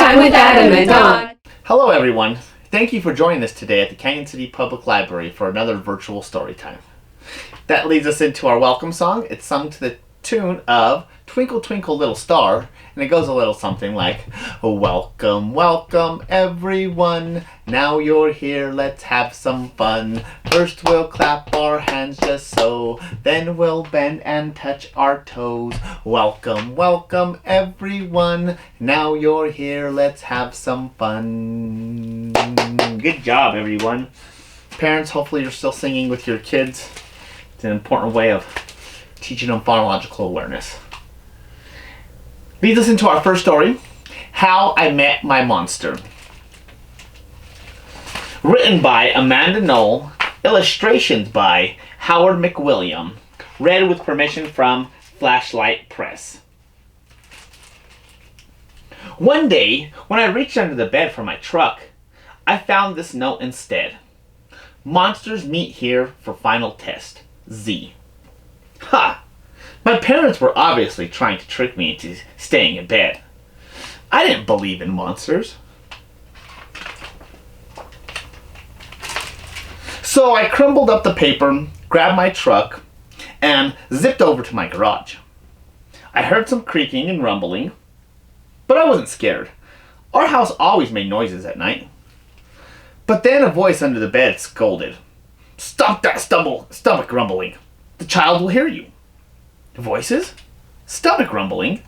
Storytime with Adam and Dawn. Hello everyone. Thank you for joining us today at the Canyon City Public Library for another virtual story time. That leads us into our welcome song. It's sung to the tune of Twinkle Twinkle Little Star, and it goes a little something like, welcome, welcome everyone, now you're here, let's have some fun. First we'll clap our hands just so, then we'll bend and touch our toes. Welcome, welcome everyone, now you're here, let's have some fun. Good job everyone. Parents, hopefully you're still singing with your kids. It's an important way of teaching them phonological awareness. Leads us into our first story, How I Met My Monster. Written by Amanda Knoll, illustrations by Howard McWilliam, read with permission from Flashlight Press. One day, when I reached under the bed for my truck, I found this note instead. Monsters meet here for final test. Z. Ha! My parents were obviously trying to trick me into staying in bed. I didn't believe in monsters. So I crumbled up the paper, grabbed my truck, and zipped over to my garage. I heard some creaking and rumbling, but I wasn't scared. Our house always made noises at night. But then a voice under the bed scolded, "Stop that stomach rumbling. The child will hear you." Voices? Stomach rumbling?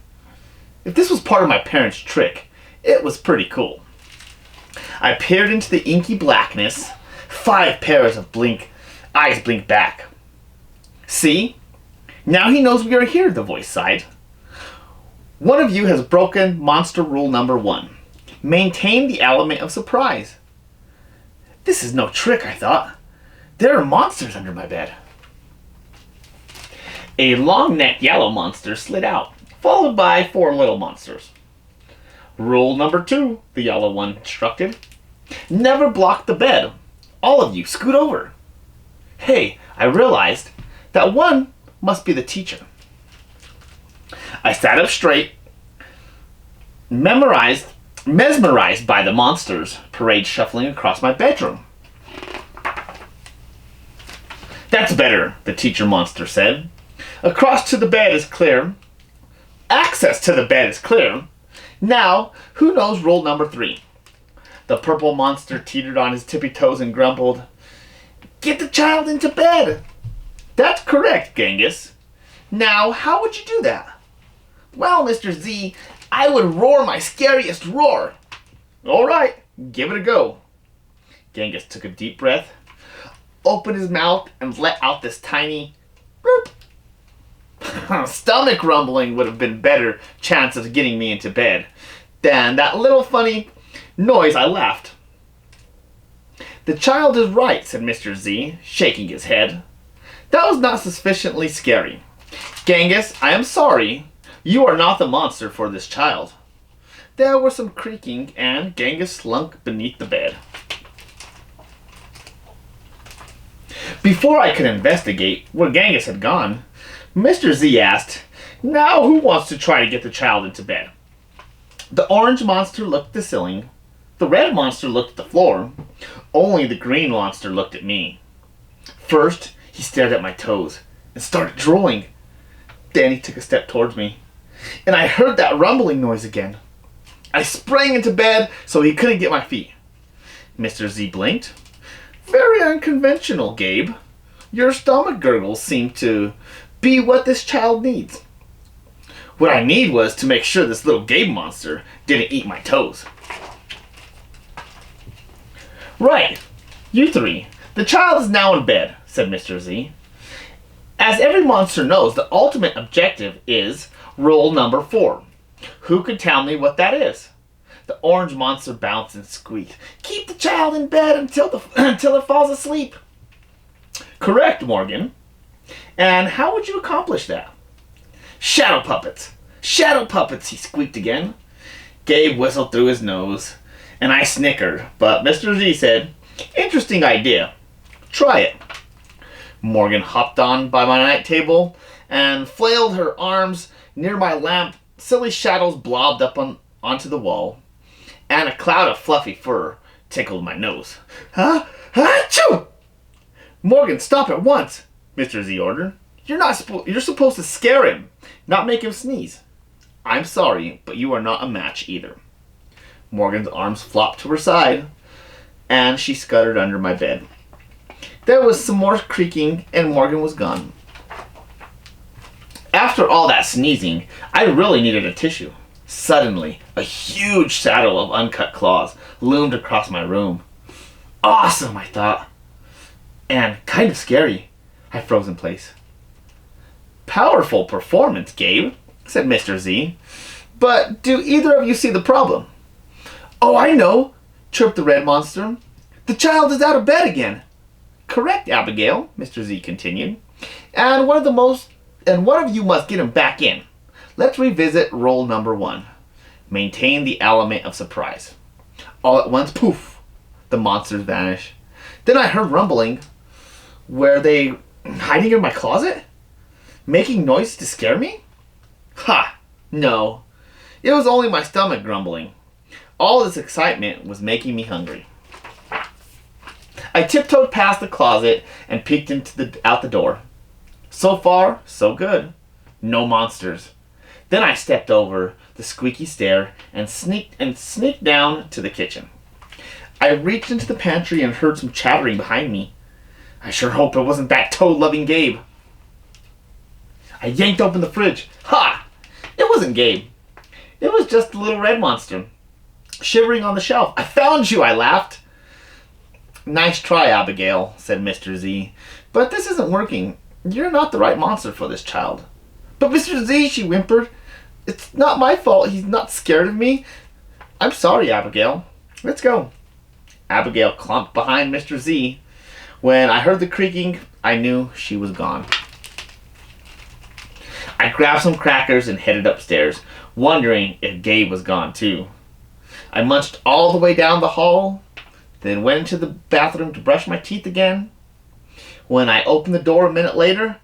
If this was part of my parents' trick, it was pretty cool. I peered into the inky blackness. 5 pairs of eyes blinked back. See? Now he knows we are here, the voice sighed. One of you has broken monster rule number 1. Maintain the element of surprise. This is no trick, I thought. There are monsters under my bed. A long-necked yellow monster slid out, followed by 4 little monsters. Rule number 2, the yellow one instructed. Never block the bed. All of you, scoot over. Hey, I realized that one must be the teacher. I sat up straight, mesmerized by the monsters' parade shuffling across my bedroom. That's better, the teacher monster said. Access to the bed is clear. Now, who knows rule number 3? The purple monster teetered on his tippy toes and grumbled, "Get the child into bed." That's correct, Genghis. Now, how would you do that? Well, Mr. Z, I would roar my scariest roar. All right, give it a go. Genghis took a deep breath, opened his mouth, and let out this tiny burp. Stomach rumbling would have been better chance of getting me into bed than that little funny noise. I laughed. The child is right, said Mr. Z, shaking his head. That was not sufficiently scary. Genghis, I am sorry. You are not the monster for this child. There was some creaking, and Genghis slunk beneath the bed. Before I could investigate where Genghis had gone, Mr. Z asked, "Now who wants to try to get the child into bed?" The orange monster looked at the ceiling. The red monster looked at the floor. Only the green monster looked at me. First, he stared at my toes and started drooling. Then he took a step towards me, and I heard that rumbling noise again. I sprang into bed so he couldn't get my feet. Mr. Z blinked. Very unconventional, Gabe. Your stomach gurgles seem to be what this child needs. What I need was to make sure this little Gabe monster didn't eat my toes. Right, you 3. The child is now in bed, said Mr. Z. As every monster knows, the ultimate objective is rule number 4. Who could tell me what that is? The orange monster bounced and squeaked. Keep the child in bed until it falls asleep. Correct, Morgan. And how would you accomplish that? Shadow puppets, he squeaked again. Gabe whistled through his nose, and I snickered, but Mr. Z said, interesting idea. Try it. Morgan hopped on by my night table and flailed her arms near my lamp. Silly shadows blobbed up onto the wall, and a cloud of fluffy fur tickled my nose. Huh? Achoo! Morgan, stop at once, Mr. Z ordered. You're supposed to scare him, not make him sneeze. I'm sorry, but you are not a match either. Morgan's arms flopped to her side, and she scuttered under my bed. There was some more creaking, and Morgan was gone. After all that sneezing, I really needed a tissue. Suddenly, a huge saddle of uncut claws loomed across my room. Awesome, I thought. And kind of scary. I froze in place. Powerful performance, Gabe, said Mr. Z. But do either of you see the problem? Oh, I know, chirped the red monster. The child is out of bed again. Correct, Abigail, Mr. Z continued. And one of you must get him back in. Let's revisit rule number 1. Maintain the element of surprise. All at once, poof, the monsters vanished. Then I heard rumbling. Were they hiding in my closet? Making noise to scare me? Ha! No. It was only my stomach grumbling. All this excitement was making me hungry. I tiptoed past the closet and peeked out the door. So far, so good. No monsters. Then I stepped over the squeaky stair and sneaked down to the kitchen. I reached into the pantry and heard some chattering behind me. I sure hope it wasn't that toad-loving Gabe. I yanked open the fridge. Ha! It wasn't Gabe. It was just the little red monster, shivering on the shelf. I found you, I laughed. Nice try, Abigail, said Mr. Z. But this isn't working. You're not the right monster for this child. But Mr. Z, she whimpered. It's not my fault he's not scared of me. I'm sorry, Abigail. Let's go. Abigail clumped behind Mr. Z. When I heard the creaking, I knew she was gone. I grabbed some crackers and headed upstairs, wondering if Gabe was gone too. I munched all the way down the hall, then went into the bathroom to brush my teeth again. When I opened the door a minute later,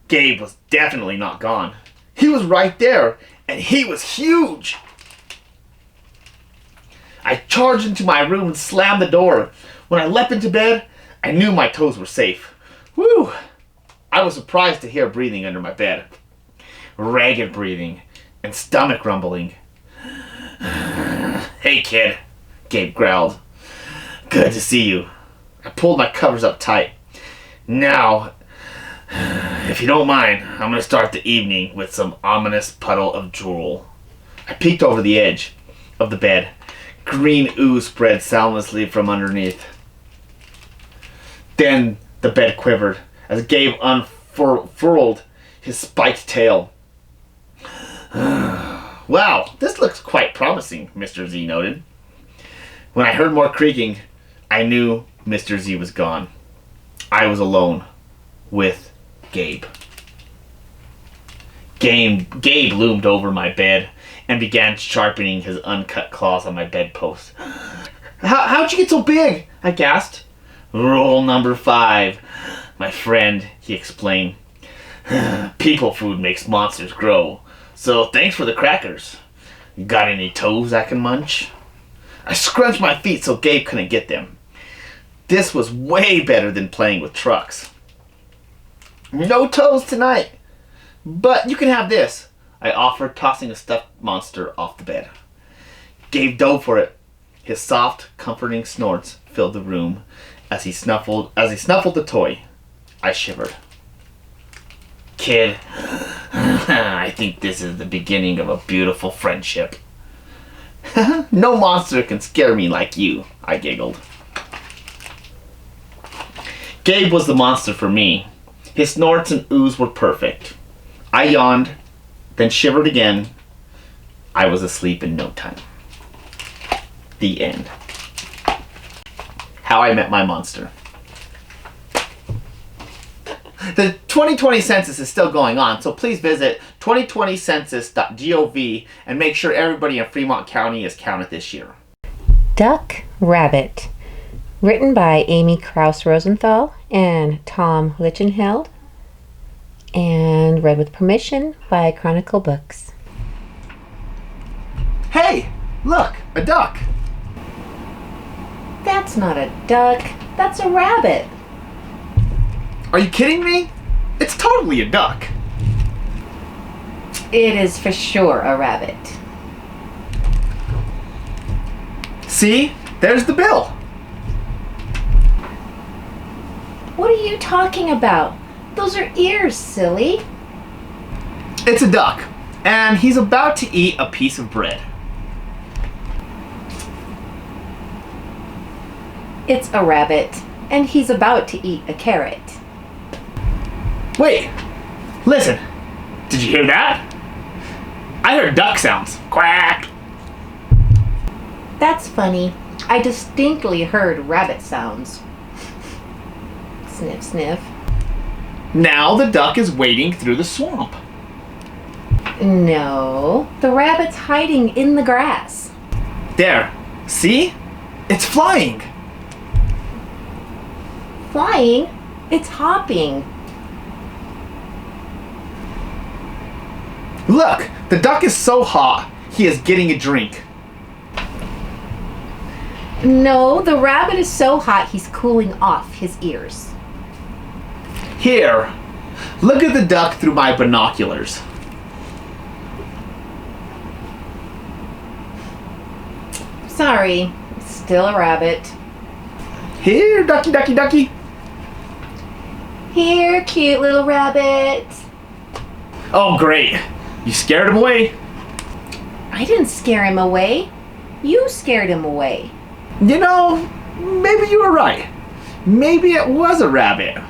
Gabe was definitely not gone. He was right there, and he was huge. I charged into my room and slammed the door. When I leapt into bed, I knew my toes were safe. Whew! I was surprised to hear breathing under my bed. Ragged breathing and stomach rumbling. Hey, kid, Gabe growled. Good to see you. I pulled my covers up tight. Now, if you don't mind, I'm going to start the evening with some ominous puddle of drool. I peeked over the edge of the bed. Green ooze spread soundlessly from underneath. Then the bed quivered as Gabe unfurled his spiked tail. Wow, this looks quite promising, Mr. Z noted. When I heard more creaking, I knew Mr. Z was gone. I was alone with Gabe. Gabe loomed over my bed and began sharpening his uncut claws on my bedpost. How'd you get so big? I gasped. Rule number 5, my friend, he explained. People food makes monsters grow, so thanks for the crackers. You got any toes I can munch? I scrunched my feet so Gabe couldn't get them. This was way better than playing with trucks. No toes tonight, but you can have this, I offered, tossing a stuffed monster off the bed. Gabe dove for it. His soft, comforting snorts filled the room as he snuffled the toy. I shivered. Kid, I think this is the beginning of a beautiful friendship. No monster can scare me like you, I giggled. Gabe was the monster for me. His snorts and ooze were perfect. I yawned, then shivered again. I was asleep in no time. The end. How I Met My Monster. The 2020 census is still going on, so please visit 2020census.gov and make sure everybody in Fremont County is counted this year. Duck Rabbit, written by Amy Krause Rosenthal and Tom Lichtenheld, and read with permission by Chronicle Books. Hey, look, a duck. That's not a duck. That's a rabbit. Are you kidding me? It's totally a duck. It is for sure a rabbit. See? There's the bill. What are you talking about? Those are ears, silly. It's a duck, and he's about to eat a piece of bread. It's a rabbit, and he's about to eat a carrot. Wait, listen. Did you hear that? I heard duck sounds. Quack. That's funny. I distinctly heard rabbit sounds. Sniff, sniff. Now the duck is wading through the swamp. No, the rabbit's hiding in the grass. There. See? It's flying. Flying? It's hopping. Look, the duck is so hot, he is getting a drink. No, the rabbit is so hot he's cooling off his ears. Here, look at the duck through my binoculars. Sorry, still a rabbit. Here, ducky, ducky, ducky. Here, cute little rabbit. Oh, great. You scared him away. I didn't scare him away. You scared him away. You know, maybe you were right. Maybe it was a rabbit.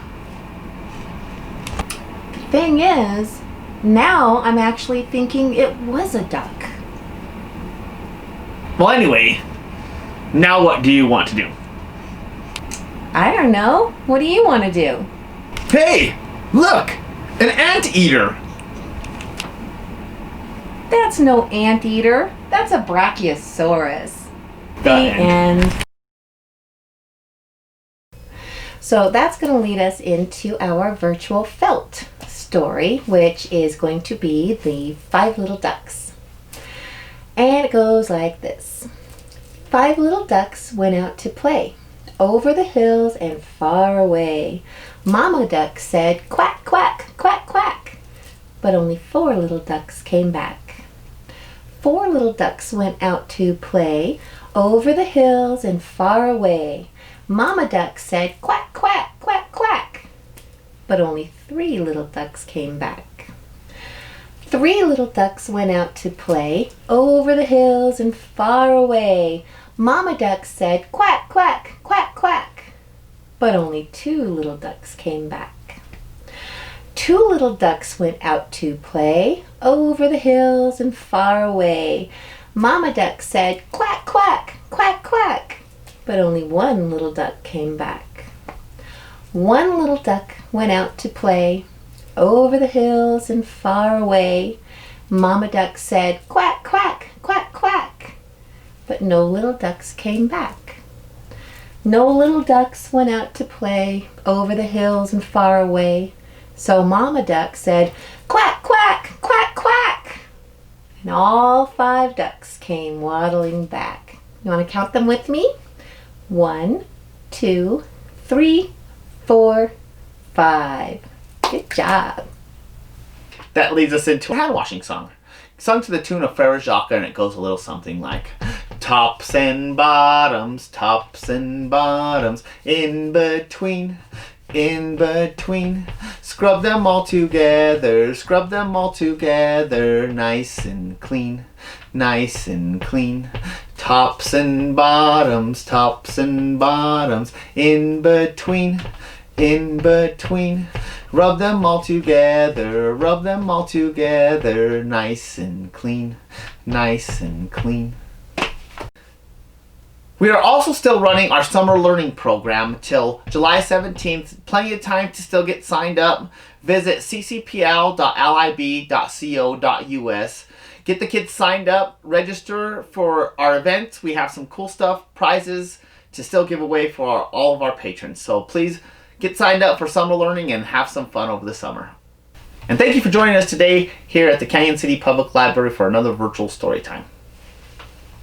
Thing is, now I'm actually thinking it was a duck. Well, anyway, now what do you want to do? I don't know. What do you want to do? Hey, look, an anteater. That's no anteater. That's a brachiosaurus. The end. So that's going to lead us into our virtual felt story, which is going to be the 5 Little Ducks. And it goes like this. 5 little ducks went out to play, over the hills and far away. Mama Duck said, quack, quack, quack, quack. But only 4 little ducks came back. 4 little ducks went out to play, over the hills and far away. Mama Duck said, quack, quack, quack, quack. But only 3 little ducks came back. 3 little ducks went out to play, over the hills and far away. Mama Duck said, quack, quack, quack, quack. But only 2 little ducks came back. 2 little ducks went out to play, over the hills and far away. Mama Duck said, quack, quack, quack, quack. But only 1 little duck came back. 1 little duck went out to play, over the hills and far away. Mama Duck said, quack, quack, quack, quack. But no little ducks came back. No little ducks went out to play, over the hills and far away. So Mama Duck said, quack, quack, quack, quack. And all 5 ducks came waddling back. You want to count them with me? 1, 2, 3, 4, 5. Good job. That leads us into a hand washing song. Sung to the tune of Frere Jacques, and it goes a little something like tops and bottoms, in between, scrub them all together, nice and clean, tops and bottoms, in between, rub them all together, nice and clean. We are also still running our summer learning program till July 17th. Plenty of time to still get signed up. Visit ccpl.lib.co.us. Get the kids signed up, register for our event. We have some cool stuff, prizes to still give away for all of our patrons. So please get signed up for summer learning and have some fun over the summer. And thank you for joining us today here at the Canyon City Public Library for another virtual story time.